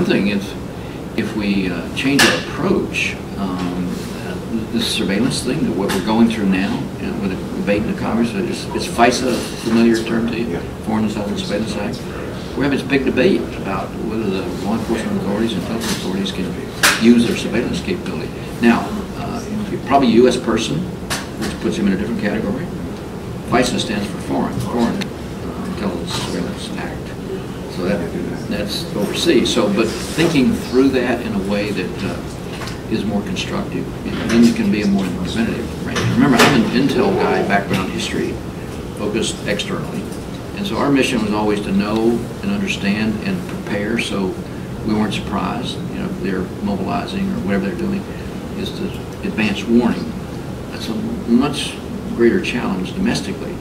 thing is, if we change our approach, this surveillance thing, that what we're going through now, with the debate in the Congress, is FISA a familiar term to you? Yeah. Foreign Intelligence Surveillance Act. We're having this big debate about whether the law enforcement authorities and intelligence authorities can use their surveillance capability. Now, probably a U.S. person, which puts him in a different category. FISA stands for Foreign Intelligence Surveillance Act. So that's overseas. So, but thinking through that in a way that is more constructive, then you can be a more preventative range. Remember, I'm an Intel guy, background history, focused externally. And so our mission was always to know and understand and prepare so we weren't surprised, if they're mobilizing or whatever they're doing, is to advance warning. That's a much greater challenge domestically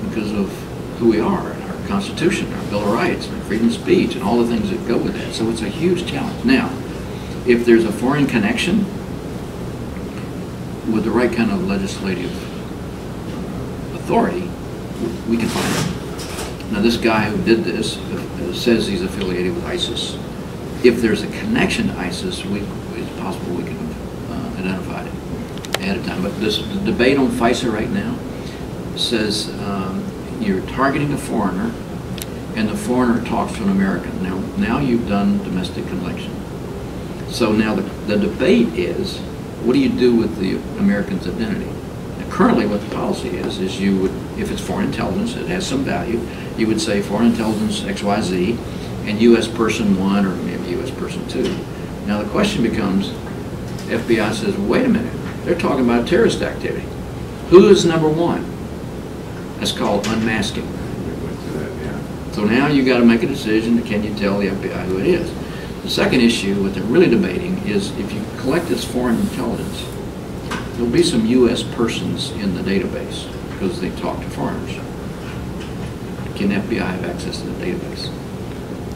because of who we are, and our Constitution, our Bill of Rights, and freedom of speech, and all the things that go with that. So it's a huge challenge. Now, if there's a foreign connection with the right kind of legislative authority, we can find it. Now, this guy who did this says he's affiliated with ISIS. If there's a connection to ISIS, it's possible we can have identified it ahead of time. But the debate on FISA right now says you're targeting a foreigner, and the foreigner talks to an American. Now you've done domestic collection. So now the debate is, what do you do with the American's identity? Now, currently what the policy is you would, if it's foreign intelligence, it has some value, you would say foreign intelligence XYZ and U.S. person 1 or maybe U.S. person 2. Now the question becomes, FBI says, well, wait a minute, they're talking about terrorist activity. Who is number 1? That's called unmasking. So now you've got to make a decision, can you tell the FBI who it is? The second issue, what they're really debating, is if you collect this foreign intelligence, there'll be some U.S. persons in the database because they talk to foreigners. Can FBI have access to the database?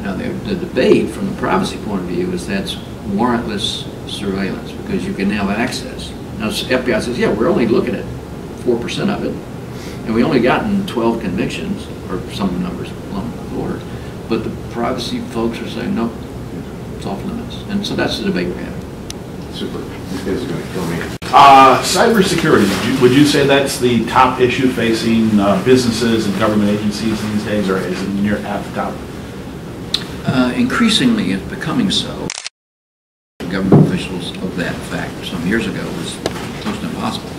Now, the debate from the privacy point of view is that's warrantless surveillance because you can now have access. Now, FBI says, yeah, we're only looking at 4% of it, and we only gotten 12 convictions, or some numbers along the order. But the privacy folks are saying, no, it's off limits. And so that's the debate we're having. Super. These guys are going to kill me. Cybersecurity, would you say that's the top issue facing businesses and government agencies these days, or is it near at the top? Increasingly, it's becoming so. Government officials of that fact some years ago was close to impossible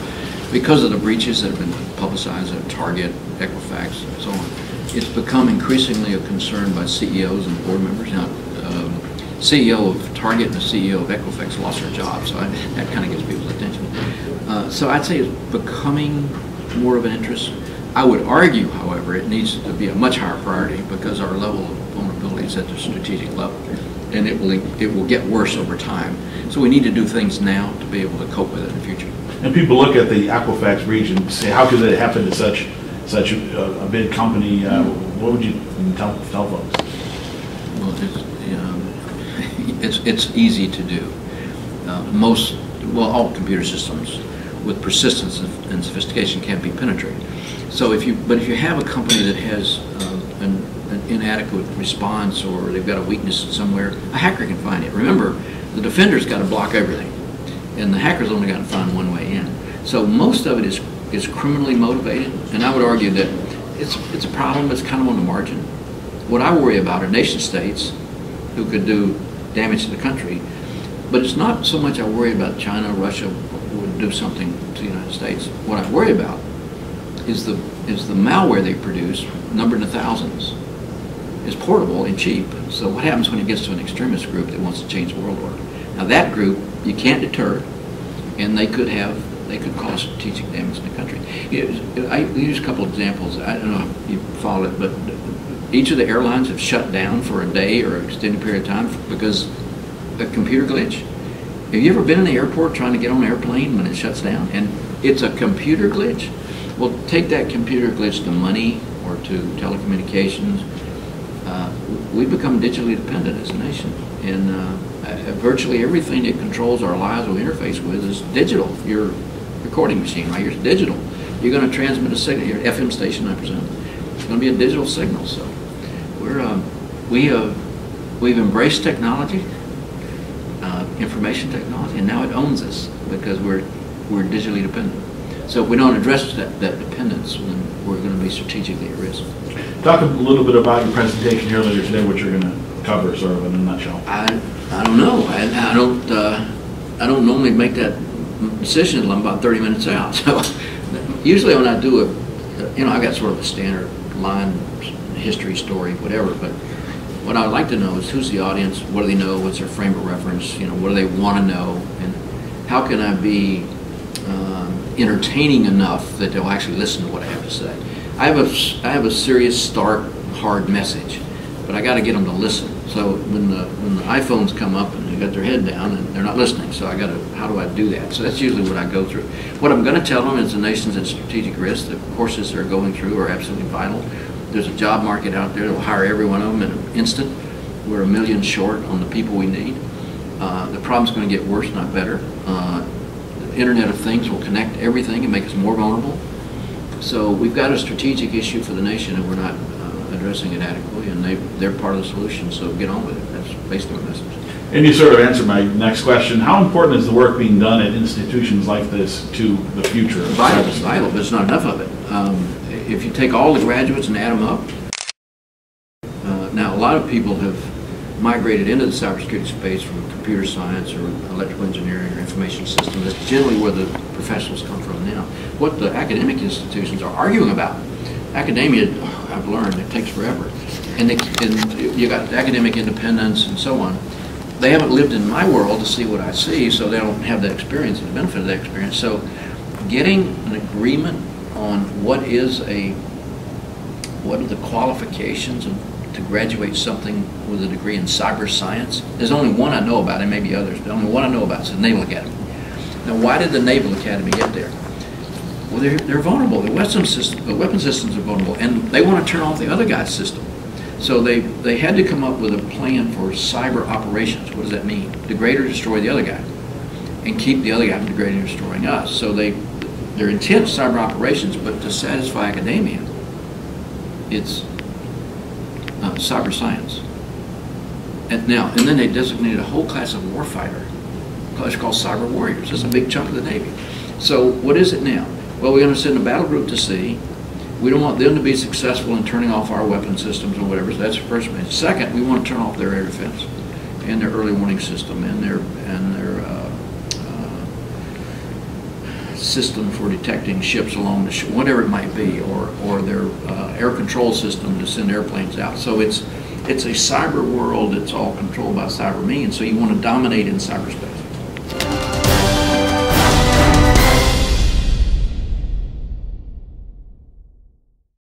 because of the breaches that have been publicized at Target, Equifax, and so on. It's become increasingly a concern by CEOs and board members. Now, CEO of Target and the CEO of Equifax lost their jobs, so that kind of gets people's attention. So I'd say it's becoming more of an interest. I would argue, however, it needs to be a much higher priority because our level of vulnerability is at the strategic level, and it will get worse over time. So we need to do things now to be able to cope with it in the future. And people look at the Equifax region and say, how could that happen to such a big company? What would you tell folks? Well, it's easy to do. All computer systems with persistence and sophistication can be penetrated. So if you have a company that has an inadequate response, or they've got a weakness somewhere, a hacker can find it. Remember, the defender's got to block everything, and the hacker's only got to find one way in. So most of it is criminally motivated, and I would argue that it's a problem that's kind of on the margin. What I worry about are nation states who could do damage to the country, but it's not so much I worry about China, Russia would do something to the United States. What I worry about is the malware they produce, numbered in the thousands, is portable and cheap. So what happens when it gets to an extremist group that wants to change the world order? Now that group you can't deter, and they could cause strategic damage in the country. I use a couple of examples. I don't know if you followed it, but each of the airlines have shut down for a day or an extended period of time because of a computer glitch. Have you ever been in the airport trying to get on an airplane when it shuts down and it's a computer glitch? Well, take that computer glitch to money or to telecommunications. We become digitally dependent as a nation, and virtually everything that controls our lives we interface with is digital. Your recording machine, right? You're digital. You're going to transmit a signal. Your FM station, I presume. It's going to be a digital signal. So we've embraced technology. information technology, and now it owns us because we're digitally dependent. So if we don't address that dependence, then we're going to be strategically at risk. Talk a little bit about your presentation here later today, what you're going to cover, sort of in a nutshell. I don't know. I don't normally make that decision until I'm about 30 minutes out. So usually when I do I got sort of a standard line history story, whatever. But what I'd like to know is who's the audience, what do they know, what's their frame of reference, what do they want to know, and how can I be entertaining enough that they'll actually listen to what I have to say. I have a serious, stark, hard message, but I got to get them to listen. So when the iPhones come up and they got their head down and they're not listening, so how do I do that? So that's usually what I go through. What I'm going to tell them is the nation's at strategic risk. The courses they're going through are absolutely vital. There's a job market out there that will hire every one of them in an instant. We're 1 million short on the people we need. The problem's going to get worse, not better. The Internet of Things will connect everything and make us more vulnerable. So we've got a strategic issue for the nation, and we're not addressing it adequately, and they're part of the solution, so get on with it. That's basically my message. And you sort of answered my next question. How important is the work being done at institutions like this to the future of cybersecurity? It's vital, but it's not enough of it. If you take all the graduates and add them up, now a lot of people have migrated into the cybersecurity space from computer science or electrical engineering or information systems. That's generally where the professionals come from now. What the academic institutions are arguing about, academia, I've learned, it takes forever. And you got academic independence and so on. They haven't lived in my world to see what I see, so they don't have that experience and the benefit of that experience. So getting an agreement on what are the qualifications to graduate something with a degree in cyber science. There's only one I know about, and maybe others, but only one I know about. It's the Naval Academy. Now, why did the Naval Academy get there? Well, they're vulnerable. The weapon systems are vulnerable, and they want to turn off the other guy's system. So they had to come up with a plan for cyber operations. What does that mean? Degrade or destroy the other guy, and keep the other guy from degrading or destroying us. So their intent is cyber operations, but to satisfy academia, it's cyber science. And then they designated a whole class of warfighter. It's called cyber warriors. That's a big chunk of the Navy. So what is it now? Well, we're going to send a battle group to sea. We don't want them to be successful in turning off our weapon systems or whatever. So that's the first thing. Second, we want to turn off their air defense and their early warning system and their system for detecting ships along the shore, whatever it might be, or their air control system to send airplanes out. So it's a cyber world that's all controlled by cyber means. So you want to dominate in cyberspace.